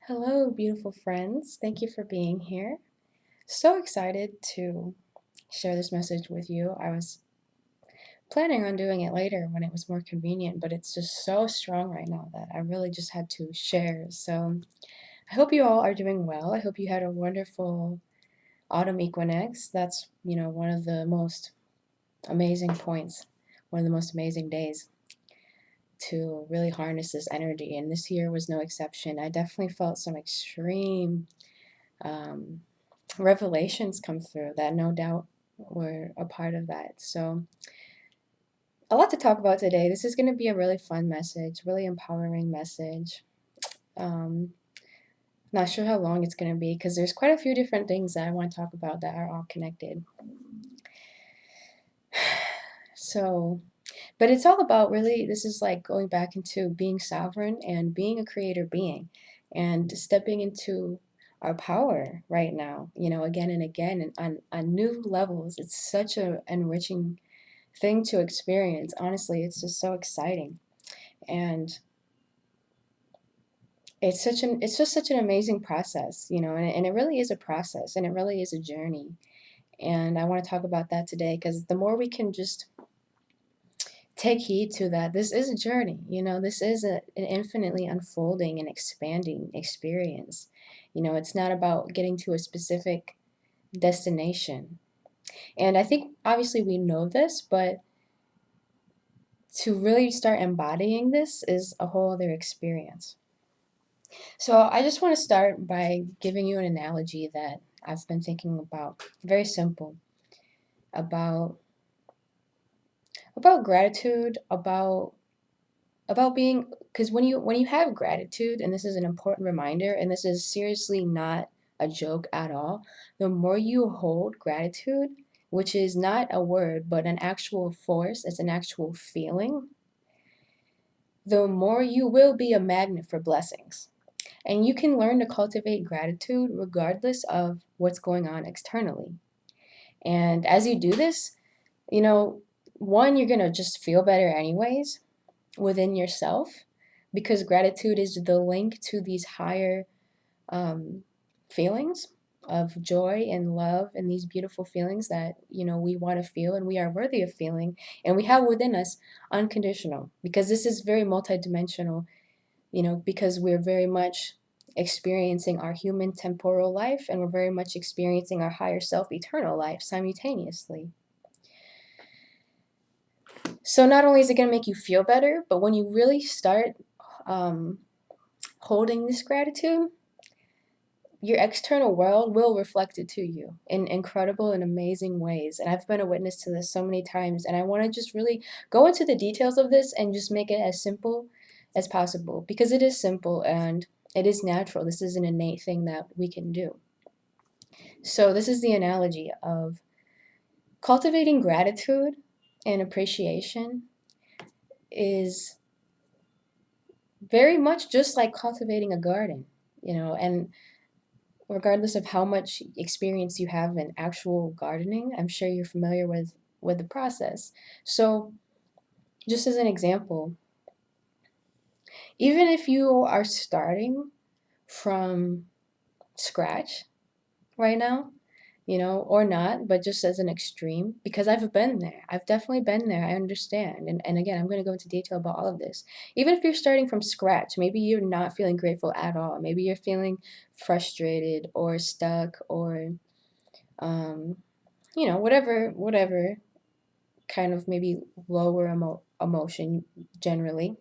Hello, beautiful friends. Thank you for being here. So excited to share this message with you. I was planning on doing it later when it was more convenient, but it's just so strong right now that I really just had to share. So I hope you all are doing well. I hope you had a wonderful autumn equinox. That's, one of the most amazing points, one of the most amazing days to really harness this energy. And this year was no exception. I definitely felt some extreme um, revelations come through that no doubt were a part of that. So, a lot to talk about today. This is going to be a really fun message, really empowering message. Um, Not sure how long it's going to be because there's quite a few different things that I want to talk about that are all connected. So, but it's all about really, this is like going back into being sovereign and being a creator being and stepping into our power right now, again and again and on new levels. It's such a enriching thing to experience. Honestly, it's just so exciting. And it's just such an amazing process, and it really is a process and it really is a journey. And I want to talk about that today because the more we can just take heed to that. This is a journey, this is an infinitely unfolding and expanding experience. It's not about getting to a specific destination. And I think obviously we know this, but to really start embodying this is a whole other experience. So I just want to start by giving you an analogy that I've been thinking about. Very simple. About gratitude, about being, because when you have gratitude, and this is an important reminder, and this is seriously not a joke at all, the more you hold gratitude, which is not a word but an actual force, it's an actual feeling, the more you will be a magnet for blessings. And you can learn to cultivate gratitude regardless of what's going on externally. And as you do this, you know one, you're going to just feel better anyways within yourself, because gratitude is the link to these higher um, feelings of joy and love, and these beautiful feelings that we want to feel and we are worthy of feeling, and we have within us unconditional, because this is very multidimensional, because we're very much experiencing our human temporal life, and we're very much experiencing our higher self eternal life simultaneously. So not only is it going to make you feel better, but when you really start um, holding this gratitude, your external world will reflect it to you in incredible and amazing ways. And I've been a witness to this so many times. And I want to just really go into the details of this and just make it as simple as possible, because it is simple and it is natural. This is an innate thing that we can do. So, this is the analogy of cultivating gratitude and appreciation is very much just like cultivating a garden, and regardless of how much experience you have in actual gardening, I'm sure you're familiar with the process. So, just as an example, even if you are starting from scratch right now, or not, but just as an extreme, because I've been there. I've definitely been there. I understand. And again, I'm going to go into detail about all of this. Even if you're starting from scratch, maybe you're not feeling grateful at all. Maybe you're feeling frustrated or stuck or, um, whatever kind of maybe lower emotion generally.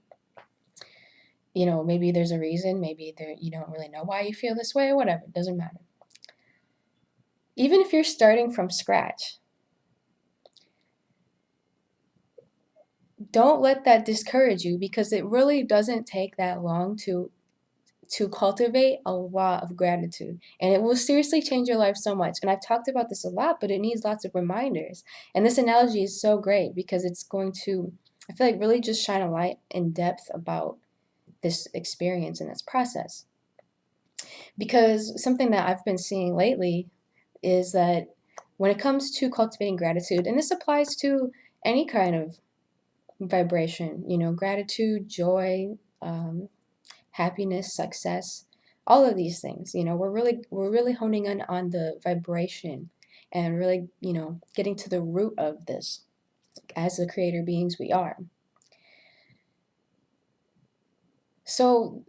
Maybe there's a reason. Maybe you don't really know why you feel this way, whatever. It doesn't matter. Even if you're starting from scratch, don't let that discourage you, because it really doesn't take that long to cultivate a lot of gratitude, and it will seriously change your life so much. And I've talked about this a lot, but it needs lots of reminders. And this analogy is so great because it's going to, I feel like, really just shine a light in depth about this experience and this process. Because something that I've been seeing lately is that when it comes to cultivating gratitude, and this applies to any kind of vibration, gratitude, joy, happiness, success, all of these things. We're really honing in on the vibration and really, getting to the root of this as the creator beings we are. So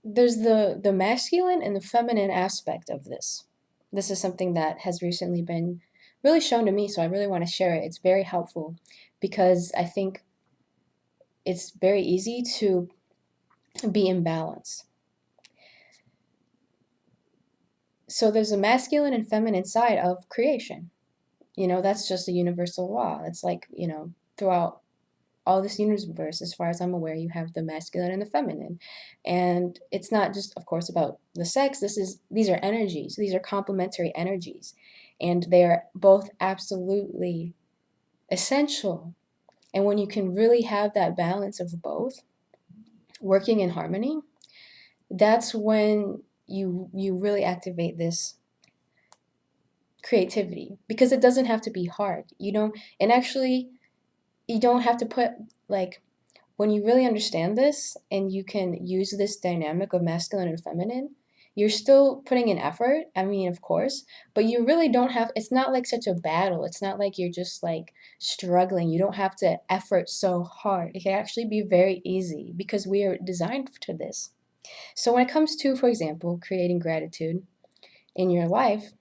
there's the masculine and the feminine aspect of this. This is something that has recently been really shown to me, so I really want to share it. It's very helpful because I think it's very easy to be imbalanced. So there's a masculine and feminine side of creation. That's just a universal law. It's like, throughout all this universe, as far as I'm aware, you have the masculine and the feminine. And it's not just, of course, about the sex. These are energies. These are complementary energies. And they are both absolutely essential. And when you can really have that balance of both working in harmony, that's when you really activate this creativity, because it doesn't have to be hard. And actually you don't have to put, like, when you really understand this and you can use this dynamic of masculine and feminine, you're still putting in effort. I mean, of course, but you really don't have, it's not like such a battle. It's not like you're just like struggling. You don't have to effort so hard. It can actually be very easy because we are designed to this. So when it comes to, for example, creating gratitude in your life,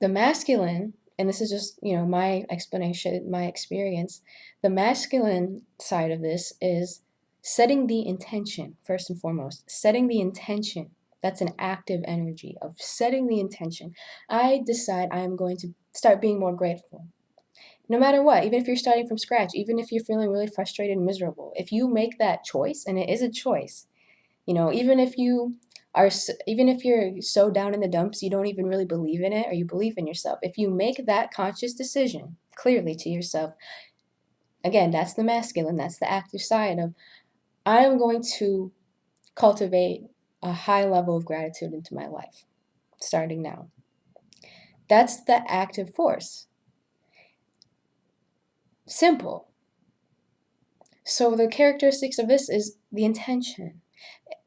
the masculine, and this is just, my explanation, my experience, the masculine side of this is setting the intention, first and foremost, setting the intention. That's an active energy of setting the intention. I decide I am going to start being more grateful. No matter what, even if you're starting from scratch, even if you're feeling really frustrated and miserable, if you make that choice, and it is a choice, even if even if you're so down in the dumps you don't even really believe in it, or you believe in yourself, if you make that conscious decision clearly to yourself, again, that's the masculine, that's the active side of, I am going to cultivate a high level of gratitude into my life starting now. That's the active force. Simple. So the characteristics of this is the intention.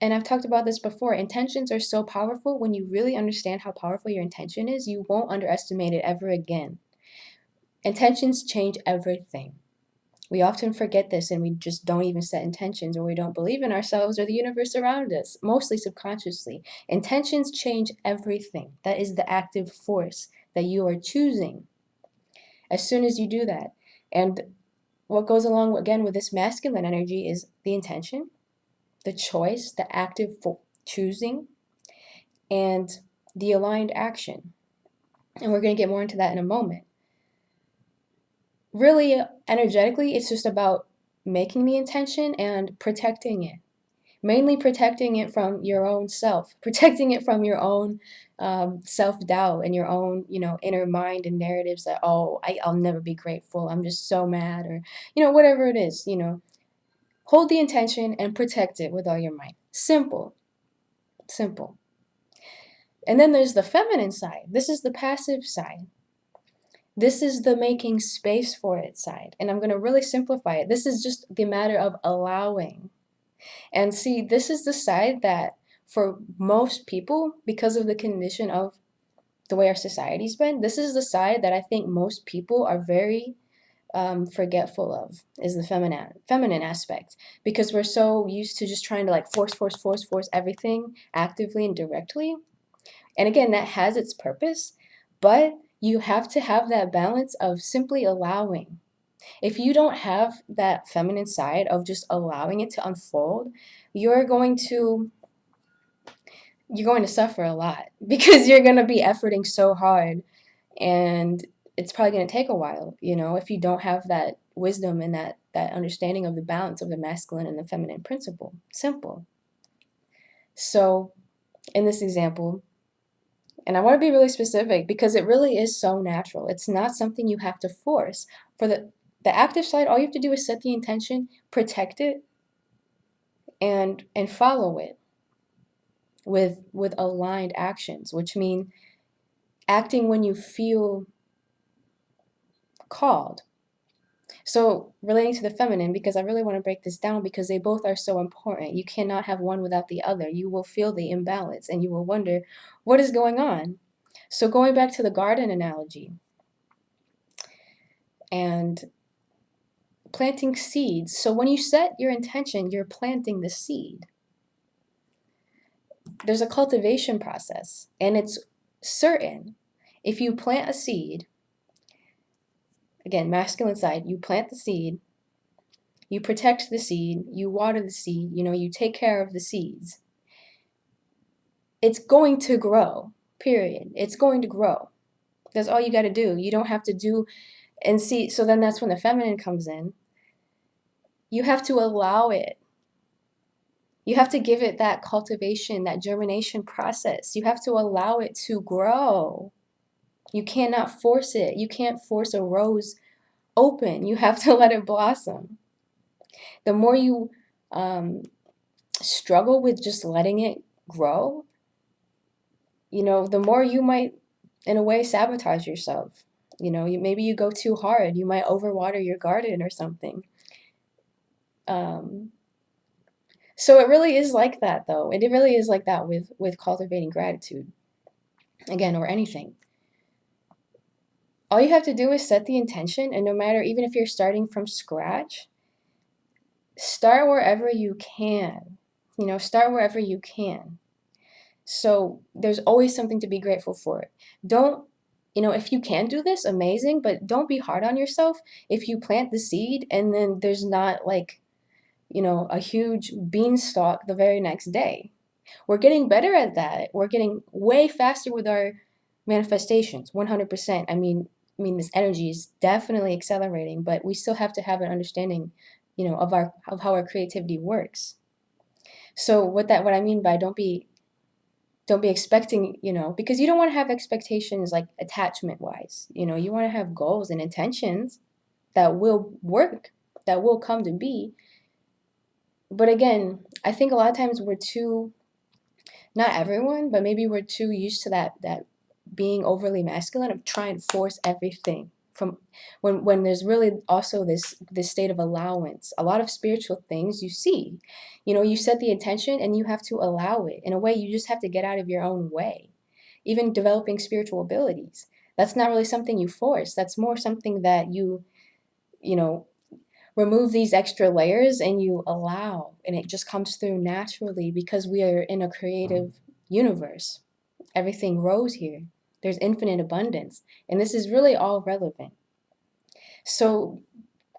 And I've talked about this before. Intentions are so powerful. When you really understand how powerful your intention is, you won't underestimate it ever again. Intentions change everything. We often forget this and we just don't even set intentions, or we don't believe in ourselves or the universe around us, mostly subconsciously. Intentions change everything. That is the active force that you are choosing as soon as you do that. And what goes along again with this masculine energy is the intention, the choice, the active choosing, and the aligned action. And we're going to get more into that in a moment. Really, energetically, it's just about making the intention and protecting it. Mainly protecting it from your own self, protecting it from your own self-doubt and your own, inner mind and narratives that, oh, I'll never be grateful. I'm just so mad, or, whatever it is, hold the intention and protect it with all your might. Simple, simple. And then there's the feminine side. This is the passive side. This is the making space for it side. And I'm going to really simplify it. This is just the matter of allowing. And see, this is the side that for most people, because of the condition of the way our society's been, this is the side that I think most people are very forgetful of, is the feminine aspect, because we're so used to just trying to like force everything actively and directly. And again, that has its purpose, but you have to have that balance of simply allowing. If you don't have that feminine side of just allowing it to unfold, you're going to suffer a lot because you're going to be efforting so hard, and it's probably going to take a while, if you don't have that wisdom and that understanding of the balance of the masculine and the feminine principle. Simple. So in this example, and I want to be really specific because it really is so natural. It's not something you have to force. For the active side, all you have to do is set the intention, protect it, and follow it with aligned actions, which mean acting when you feel called. So relating to the feminine, because I really want to break this down because they both are so important. You cannot have one without the other. You will feel the imbalance and you will wonder what is going on. So going back to the garden analogy and planting seeds. So when you set your intention, you're planting the seed. There's a cultivation process, and it's certain. If you plant a seed, again, masculine side, you plant the seed, you protect the seed, you water the seed, you take care of the seeds. It's going to grow, period. It's going to grow. That's all you got to do. You don't have to do and see. So then that's when the feminine comes in. You have to allow it. You have to give it that cultivation, that germination process. You have to allow it to grow. You cannot force it. You can't force a rose open. You have to let it blossom. The more you struggle with just letting it grow, the more you might, in a way, sabotage yourself. Maybe you go too hard. You might overwater your garden or something. So it really is like that, though. It really is like that with cultivating gratitude, again, or anything. All you have to do is set the intention, and no matter, even if you're starting from scratch, start wherever you can. Start wherever you can. So there's always something to be grateful for. Don't, if you can do this, amazing, but don't be hard on yourself if you plant the seed and then there's not like, a huge beanstalk the very next day. We're getting better at that. We're getting way faster with our manifestations, 100%. I mean, this energy is definitely accelerating, but we still have to have an understanding, of how our creativity works. So what I mean by don't be expecting, because you don't want to have expectations like attachment wise. You want to have goals and intentions that will work, that will come to be. But again, I think a lot of times we're too, not everyone, but maybe we're too used to that being overly masculine of trying to force everything from when there's really also this state of allowance. A lot of spiritual things you see, you set the intention and you have to allow it. In a way, you just have to get out of your own way. Even developing spiritual abilities, that's not really something you force. That's more something that you know remove these extra layers and you allow, and it just comes through naturally because we are in a creative universe. Everything grows here. There's infinite abundance, and this is really all relevant. So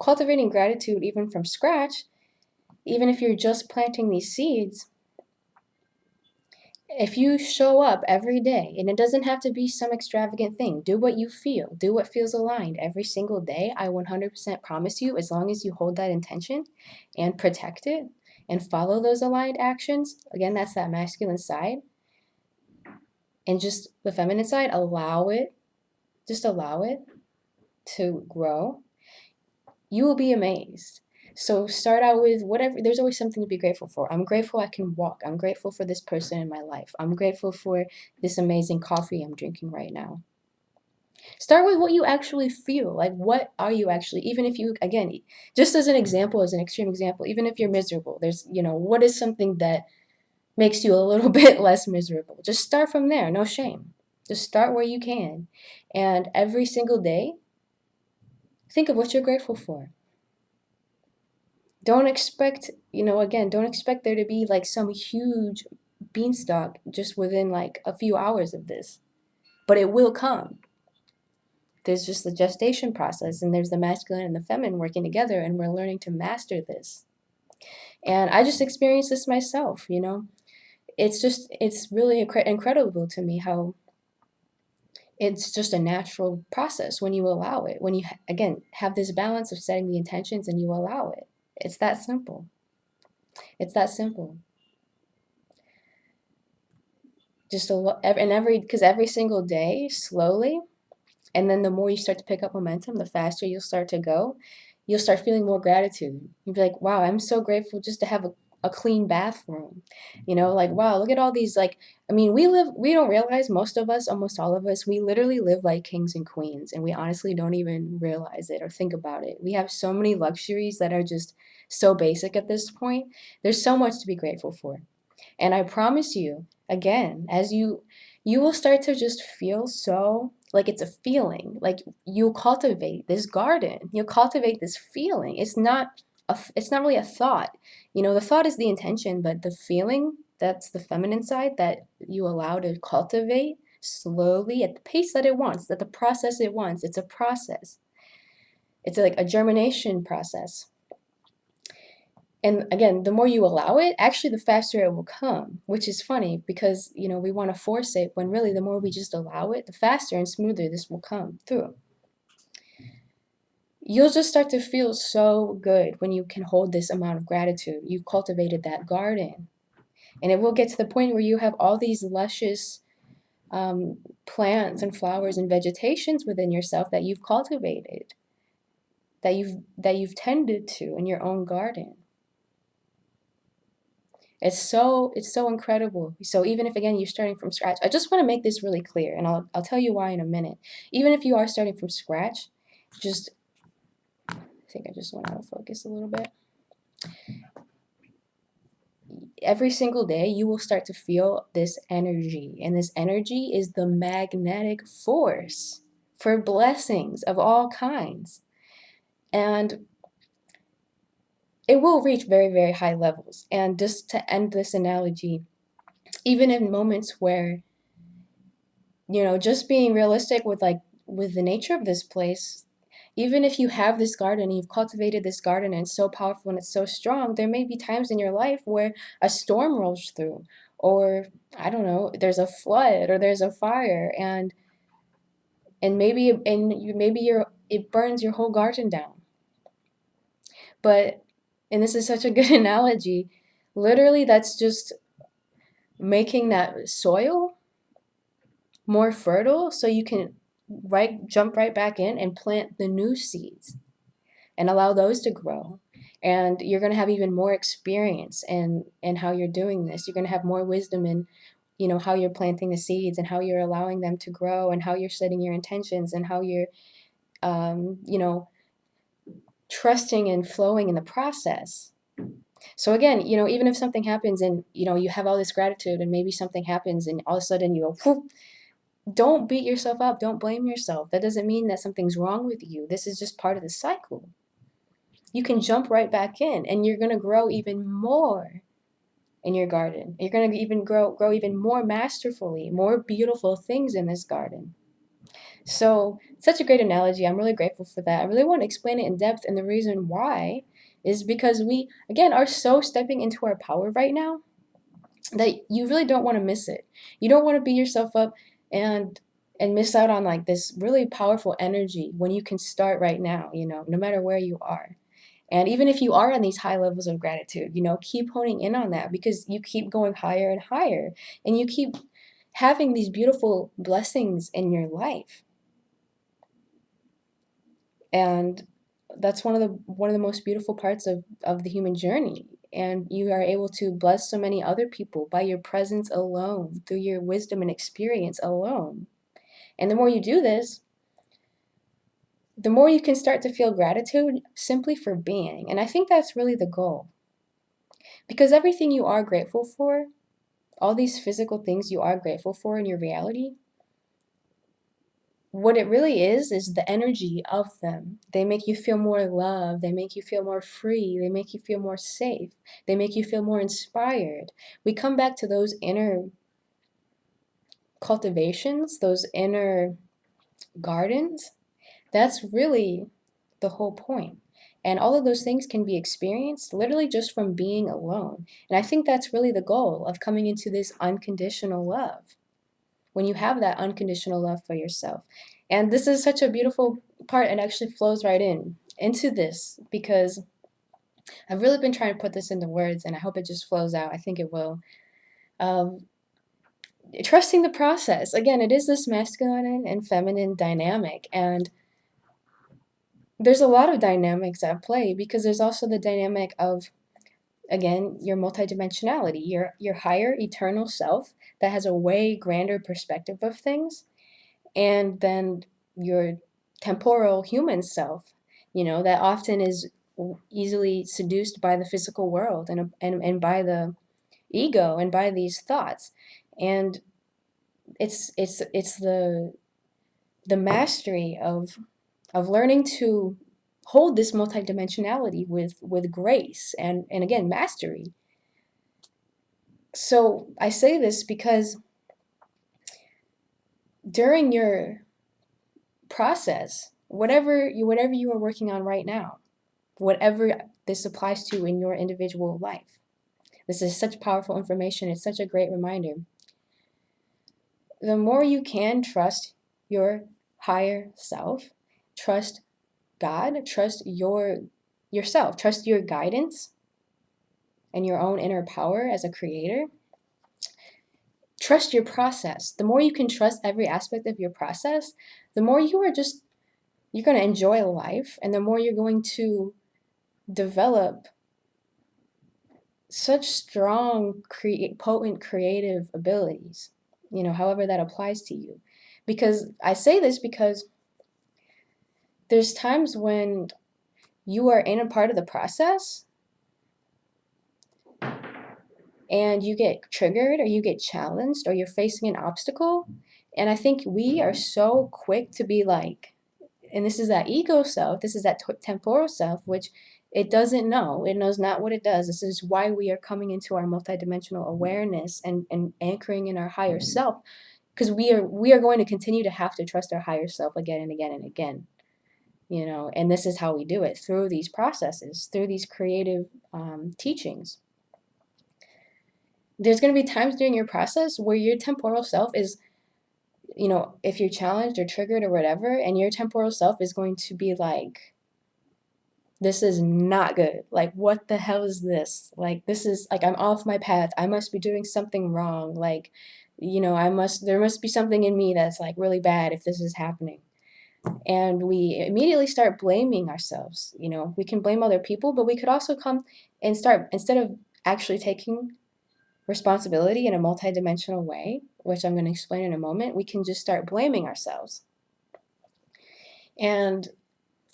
cultivating gratitude even from scratch, even if you're just planting these seeds, if you show up every day, and it doesn't have to be some extravagant thing, do what you feel, do what feels aligned every single day. I 100% promise you, as long as you hold that intention and protect it and follow those aligned actions, again, that's that masculine side, and just the feminine side, just allow it to grow. You will be amazed. So start out with whatever. There's always something to be grateful for. I'm grateful I can walk. I'm grateful for this person in my life. I'm grateful for this amazing coffee I'm drinking right now. Start with what you actually feel. Like, what are you actually, even if you, again, just as an example, as an extreme example, even if you're miserable, there's, what is something that makes you a little bit less miserable? Just start from there. No shame. Just start where you can. And every single day, think of what you're grateful for. Don't expect, don't expect there to be like some huge beanstalk just within like a few hours of this, but it will come. There's just the gestation process, and there's the masculine and the feminine working together, and we're learning to master this. And I just experienced this myself, it's really incredible to me how it's just a natural process when you allow it, when you, again, have this balance of setting the intentions and you allow it. It's that simple. It's that simple. Just because every single day, slowly, and then the more you start to pick up momentum, the faster you'll start to go. You'll start feeling more gratitude. You'll be like, wow, I'm so grateful just to have a clean bathroom. Like, wow, look at all these, like, I mean, we don't realize, most of us, almost all of us, we literally live like kings and queens, and we honestly don't even realize it or think about it. We have so many luxuries that are just so basic at this point. There's so much to be grateful for. And I promise you, again, as you will start to just feel so like it's a feeling. Like you'll cultivate this garden. You'll cultivate this feeling. It's not really a thought. The thought is the intention, but the feeling, that's the feminine side that you allow to cultivate slowly at the pace that it wants, at the process it wants. It's a process. It's like a germination process. And again, the more you allow it, actually the faster it will come, which is funny because, we want to force it when really the more we just allow it, the faster and smoother this will come through. You'll just start to feel so good when you can hold this amount of gratitude. You've cultivated that garden. And it will get to the point where you have all these luscious plants and flowers and vegetations within yourself that you've cultivated, that you've tended to in your own garden. It's so incredible. So even if, again, you're starting from scratch, I just want to make this really clear, and I'll tell you why in a minute. Even if you are starting from scratch, I think I just went out of focus a little bit. Every single day, you will start to feel this energy, and this energy is the magnetic force for blessings of all kinds. And it will reach very, very high levels. And just to end this analogy, even in moments where, just being realistic with the nature of this place, even if you have this garden and you've cultivated this garden and it's so powerful and it's so strong, there may be times in your life where a storm rolls through, or I don't know, there's a flood or there's a fire, and it burns your whole garden down. But, and this is such a good analogy, literally that's just making that soil more fertile so you can jump right back in and plant the new seeds and allow those to grow. And you're going to have even more experience in how you're doing this. You're going to have more wisdom in, how you're planting the seeds and how you're allowing them to grow and how you're setting your intentions and how you're, you know, trusting and flowing in the process. So again, even if something happens and, you have all this gratitude and maybe something happens and all of a sudden you go, whoop, don't beat yourself up. Don't blame yourself. That doesn't mean that something's wrong with you. This is just part of the cycle. You can jump right back in and you're going to grow even more in your garden. You're going to even grow even more masterfully, more beautiful things in this garden. So, such a great analogy. I'm really grateful for that. I really want to explain it in depth, and the reason why is because we, again, are so stepping into our power right now that you really don't want to miss it. You don't want to beat yourself up and miss out on like this really powerful energy when you can start right now, no matter where you are. And even if you are on these high levels of gratitude, keep honing in on that because you keep going higher and higher and you keep having these beautiful blessings in your life. And that's one of the most beautiful parts of the human journey. And you are able to bless so many other people by your presence alone, through your wisdom and experience alone. And the more you do this, the more you can start to feel gratitude simply for being. And I think that's really the goal. Because everything you are grateful for, all these physical things you are grateful for in your reality, what it really is the energy of them. They make you feel more loved. They make you feel more free. They make you feel more safe. They make you feel more inspired. We come back to those inner cultivations, those inner gardens. That's really the whole point. And all of those things can be experienced literally just from being alone. And I think that's really the goal of coming into this unconditional love. When you have that unconditional love for yourself. And this is such a beautiful part, and actually flows right into this because I've really been trying to put this into words, and I hope it just flows out. I think it will. Trusting the process. Again, it is this masculine and feminine dynamic, and there's a lot of dynamics at play because there's also the dynamic of again, your multidimensionality, your higher eternal self that has a way grander perspective of things, and then your temporal human self, that often is easily seduced by the physical world and by the ego and by these thoughts. And it's the mastery of learning to hold this multidimensionality with grace and again mastery. So I say this because during your process, whatever you are working on right now, whatever this applies to in your individual life, this is such powerful information. It's such a great reminder. The more you can trust your higher self, trust God, trust yourself, trust your guidance and your own inner power as a creator. Trust your process. The more you can trust every aspect of your process, the more you're going to enjoy life, and the more you're going to develop such strong, potent creative abilities, however that applies to you. Because I say this because there's times when you are in a part of the process and you get triggered or you get challenged or you're facing an obstacle. And I think we are so quick to be like, and this is that ego self, this is that temporal self, which it doesn't know. It knows not what it does. This is why we are coming into our multidimensional awareness and anchoring in our higher self, because we are going to continue to have to trust our higher self again and again and again. And this is how we do it, through these processes, through these creative teachings. There's going to be times during your process where your temporal self is, if you're challenged or triggered or whatever, and your temporal self is going to be like, this is not good. Like, what the hell is this? Like, this is like, I'm off my path. I must be doing something wrong. Like, there must be something in me that's like really bad if this is happening. And we immediately start blaming ourselves. We can blame other people, but we could also come and start, instead of actually taking responsibility in a multidimensional way, which I'm going to explain in a moment, we can just start blaming ourselves. And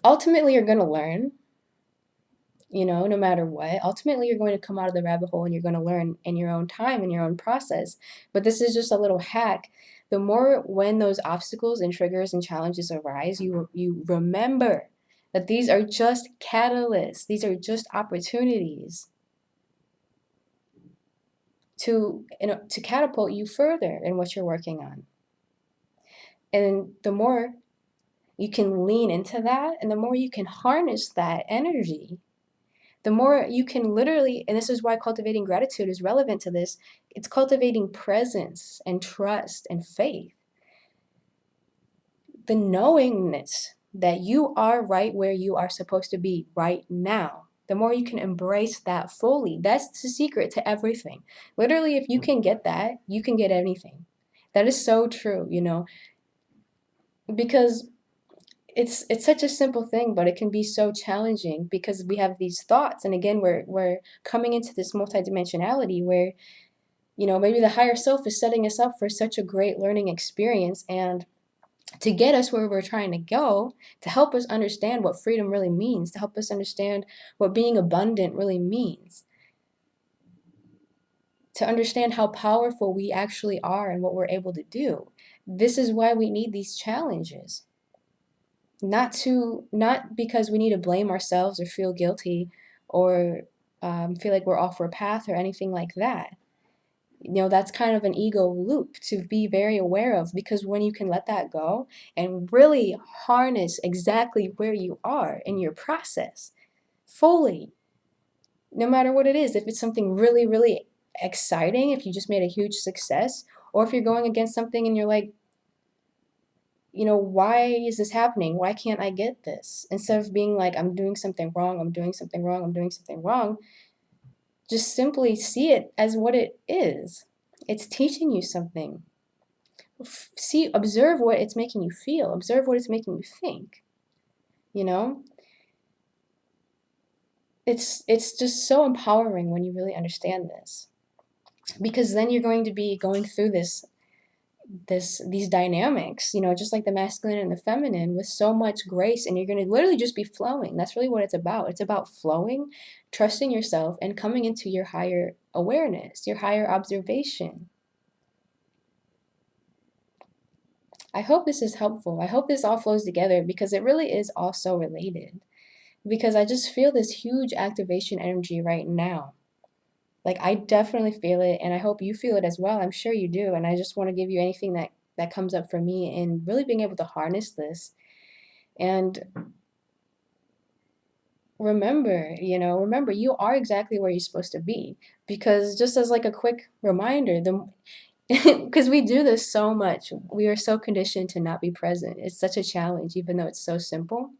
ultimately, you're going to learn, no matter what. Ultimately, you're going to come out of the rabbit hole and you're going to learn in your own time, in your own process. But this is just a little hack. The more when those obstacles and triggers and challenges arise, you remember that these are just catalysts. These are just opportunities to catapult you further in what you're working on. And the more you can lean into that, and the more you can harness that energy, the more you can literally, and this is why cultivating gratitude is relevant to this, it's cultivating presence and trust and faith. The knowingness that you are right where you are supposed to be right now. The more you can embrace that fully, that's the secret to everything. Literally, if you can get that, you can get anything. That is so true, because it's such a simple thing, but it can be so challenging because we have these thoughts. And again, we're coming into this multidimensionality where, maybe the higher self is setting us up for such a great learning experience, and to get us where we're trying to go, to help us understand what freedom really means, to help us understand what being abundant really means, to understand how powerful we actually are and what we're able to do. This is why we need these challenges. Not because we need to blame ourselves or feel guilty or feel like we're off our path or anything like that. That's kind of an ego loop to be very aware of, because when you can let that go and really harness exactly where you are in your process fully, no matter what it is, if it's something really, really exciting, if you just made a huge success, or if you're going against something and you're like, why is this happening? Why can't I get this? Instead of being like, I'm doing something wrong, I'm doing something wrong, I'm doing something wrong, just simply see it as what it is. It's teaching you something. Observe what it's making you feel. Observe what it's making you think. it's just so empowering when you really understand this, because then you're going to be going through these dynamics, just like the masculine and the feminine, with so much grace, and you're going to literally just be flowing. That's really what it's about. It's about flowing, trusting yourself, and coming into your higher awareness, your higher observation. I hope this is helpful. I hope this all flows together, because it really is all so related. Because I just feel this huge activation energy right now. Like, I definitely feel it, and I hope you feel it as well. I'm sure you do. And I just want to give you anything that comes up for me in really being able to harness this. And remember, you are exactly where you're supposed to be. Because just as like a quick reminder, the because we do this so much, we are so conditioned to not be present. It's such a challenge, even though it's so simple.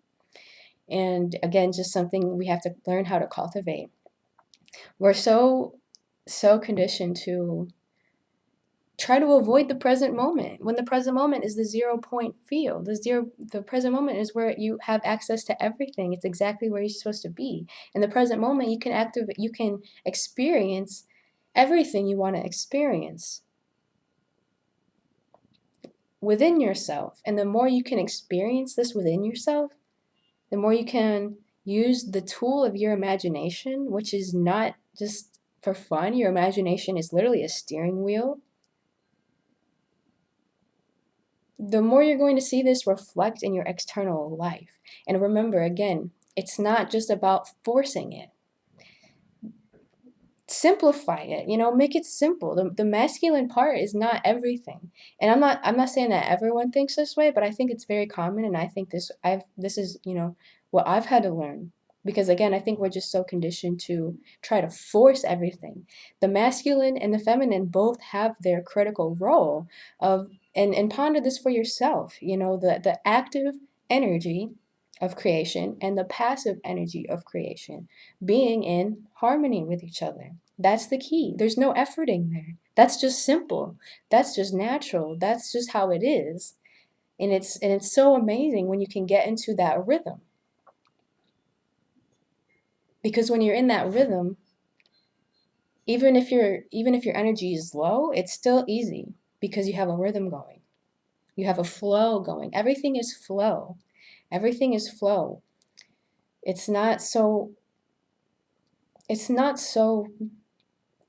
And again, just something we have to learn how to cultivate. We're so conditioned to try to avoid the present moment, when the present moment is the 0 point field. The present moment is where you have access to everything. It's exactly where you're supposed to be. In the present moment, you can experience everything you want to experience within yourself. And the more you can experience this within yourself, the more you can use the tool of your imagination, which is not just for fun. Your imagination is literally a steering wheel. The more you're going to see this reflect in your external life. And remember, again, it's not just about forcing it. Simplify it, make it simple. The masculine part is not everything. And I'm not saying that everyone thinks this way, but I think it's very common, and I think this is, what I've had to learn. Because again, I think we're just so conditioned to try to force everything. The masculine and the feminine both have their critical role of, and ponder this for yourself, the active energy of creation and the passive energy of creation being in harmony with each other. That's the key. There's no efforting there. That's just simple. That's just natural. That's just how it is. And it's so amazing when you can get into that rhythm. Because when you're in that rhythm, even if your energy is low, it's still easy because you have a rhythm going. You have a flow going. Everything is flow. Everything is flow. It's not so it's not so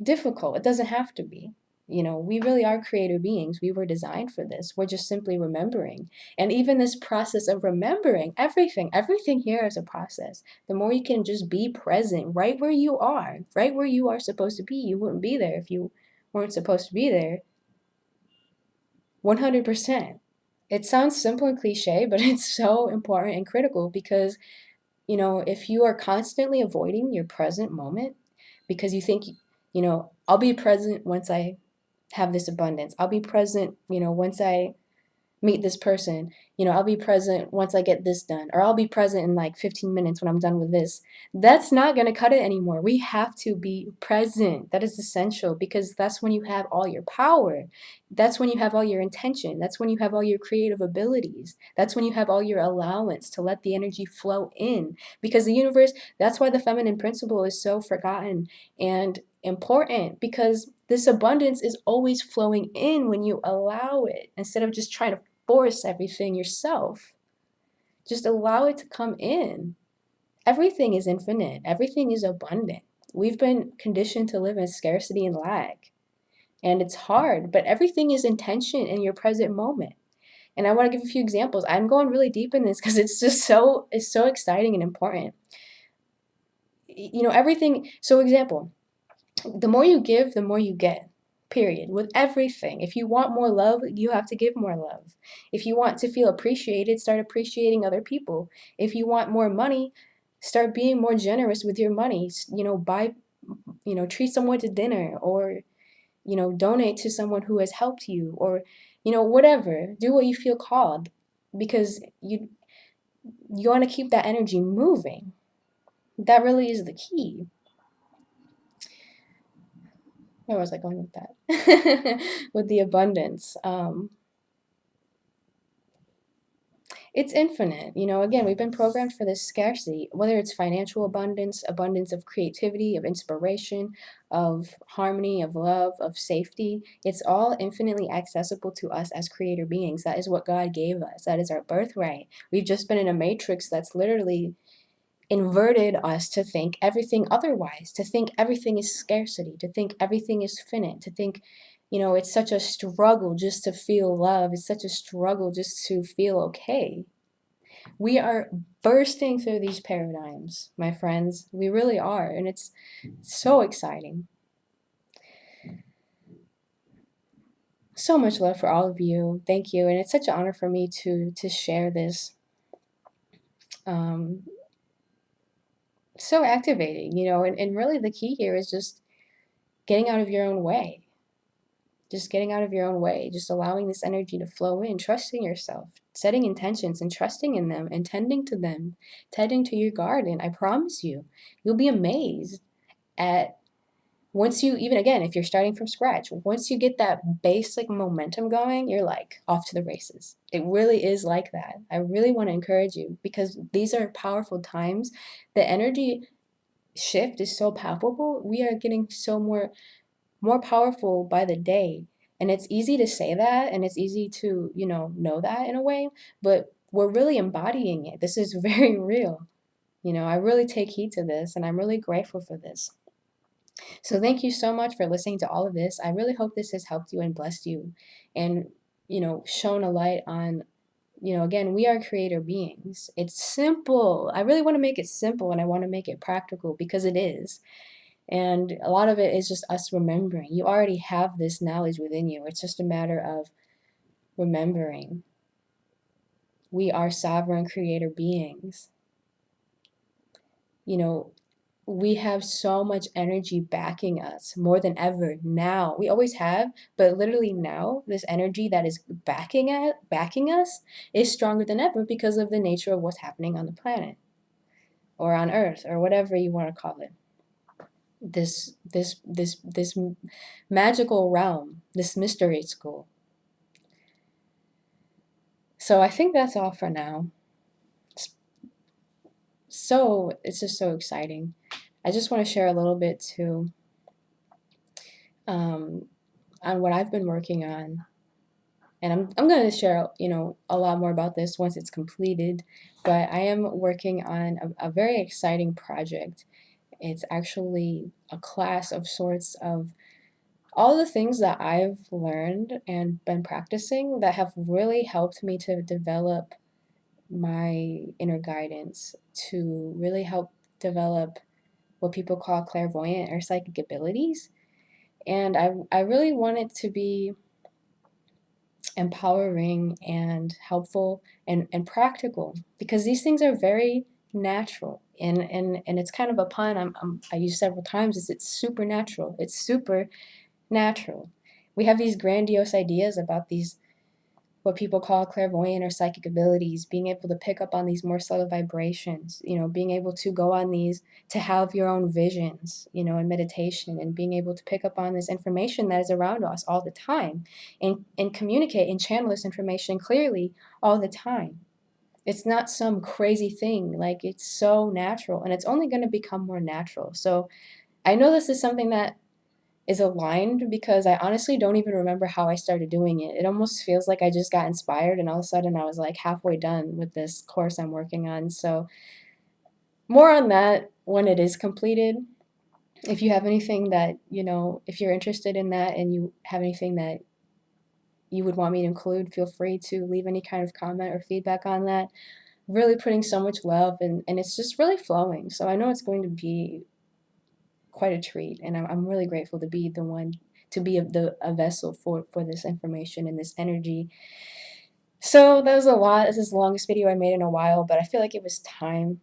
difficult. It doesn't have to be. We really are creative beings. We were designed for this. We're just simply remembering. And even this process of remembering everything here is a process. The more you can just be present right where you are supposed to be. You wouldn't be there if you weren't supposed to be there. 100%. It sounds simple and cliche, but it's so important and critical because, if you are constantly avoiding your present moment because you think, I'll be present once I have this abundance. I'll be present, once I meet this person. I'll be present once I get this done, or I'll be present in like 15 minutes when I'm done with this. That's not going to cut it anymore. We have to be present. That is essential because that's when you have all your power. That's when you have all your intention. That's when you have all your creative abilities. That's when you have all your allowance to let the energy flow in. Because the universe, that's why the feminine principle is so forgotten and important, because this abundance is always flowing in when you allow it instead of just trying to force everything yourself. Just allow it to come in. Everything is infinite, everything is abundant. We've been conditioned to live in scarcity and lack, and it's hard, but everything is intention in your present moment. And I want to give a few examples. I'm going really deep in this because it's so exciting and important. Everything. So example, the more you give, the more you get. Period. With everything. If you want more love, you have to give more love. If you want to feel appreciated, start appreciating other people. If you want more money, start being more generous with your money. Treat someone to dinner, or, donate to someone who has helped you, or, whatever. Do what you feel called, because you want to keep that energy moving. That really is the key. Where was I going with that? With the abundance. It's infinite. You know, again, we've been programmed for this scarcity, whether it's financial abundance, abundance of creativity, of inspiration, of harmony, of love, of safety. It's all infinitely accessible to us as creator beings. That is what God gave us. That is our birthright. We've just been in a matrix that's literally inverted us to think everything otherwise, to think everything is scarcity, to think everything is finite, to think, you know, it's such a struggle just to feel love. It's such a struggle just to feel okay. We are bursting through these paradigms, my friends. We really are. And it's so exciting. So much love for all of you. Thank you. And it's such an honor for me to share this. Um, so activating, you know, and really the key here is just getting out of your own way. Just getting out of your own way, just allowing this energy to flow in, trusting yourself, setting intentions and trusting in them and tending to them, tending to your garden. I promise you, you'll be amazed at once you, even again, if you're starting from scratch, once you get that basic momentum going, you're like off to the races. It really is like that. I really want to encourage you because these are powerful times. The energy shift is so palpable. We are getting so more powerful by the day. And it's easy to say that and it's easy to, you know that in a way, but we're really embodying it. This is very real. You know, I really take heed to this and I'm really grateful for this. So thank you so much for listening to all of this. I really hope this has helped you and blessed you and, you know, shown a light on, you know, again, we are creator beings. It's simple. I really want to make it simple and I want to make it practical because it is. And a lot of it is just us remembering. You already have this knowledge within you. It's just a matter of remembering. We are sovereign creator beings. You know, we have so much energy backing us more than ever now. We always have, but literally now, this energy that is backing us is stronger than ever because of the nature of what's happening on the planet or on Earth or whatever you want to call it. This magical realm, this mystery school. So I think that's all for now. So it's just so exciting. I just want to share a little bit too on what I've been working on, and I'm going to share a lot more about this once it's completed. But I am working on a very exciting project. It's actually a class of sorts of all the things that I've learned and been practicing that have really helped me to develop my inner guidance, to really help develop what people call clairvoyant or psychic abilities. And I really want it to be empowering and helpful and practical because these things are very natural. And it's kind of a pun I use several times is it's supernatural. It's super natural. We have these grandiose ideas about these what people call clairvoyant or psychic abilities, being able to pick up on these more subtle vibrations, being able to go on these, to have your own visions, in meditation, and being able to pick up on this information that is around us all the time and communicate and channel this information clearly all the time. It's not some crazy thing, like it's so natural and it's only going to become more natural. So I know this is something that is aligned because I honestly don't even remember how I started doing it. It almost feels like I just got inspired and all of a sudden I was like halfway done with this course I'm working on. So more on that when it is completed. If you have anything that, if you're interested in that and you have anything that you would want me to include, feel free to leave any kind of comment or feedback on that. Really putting so much love and it's just really flowing. So I know it's going to be quite a treat, and I'm really grateful to be the one to be a vessel for this information and this energy. So that was a lot. This is the longest video I made in a while, but I feel like it was time.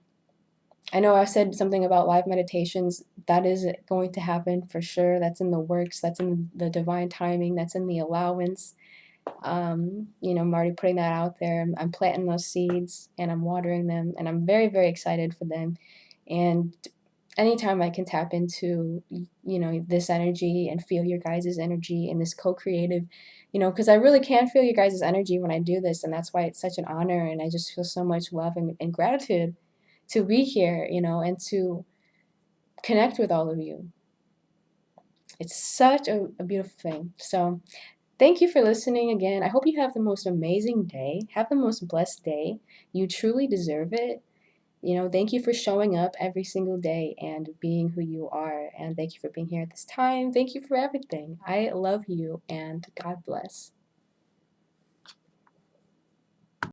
I know I said something about live meditations. That is going to happen for sure. That's in the works. That's in the divine timing. That's in the allowance. I'm already putting that out there. I'm planting those seeds and I'm watering them, and I'm very, very excited for them. And anytime I can tap into, this energy and feel your guys' energy and this co-creative, because I really can feel your guys' energy when I do this, and that's why it's such an honor, and I just feel so much love and gratitude to be here, and to connect with all of you. It's such a beautiful thing. So thank you for listening again. I hope you have the most amazing day. Have the most blessed day. You truly deserve it. Thank you for showing up every single day and being who you are. And thank you for being here at this time. Thank you for everything. I love you and God bless.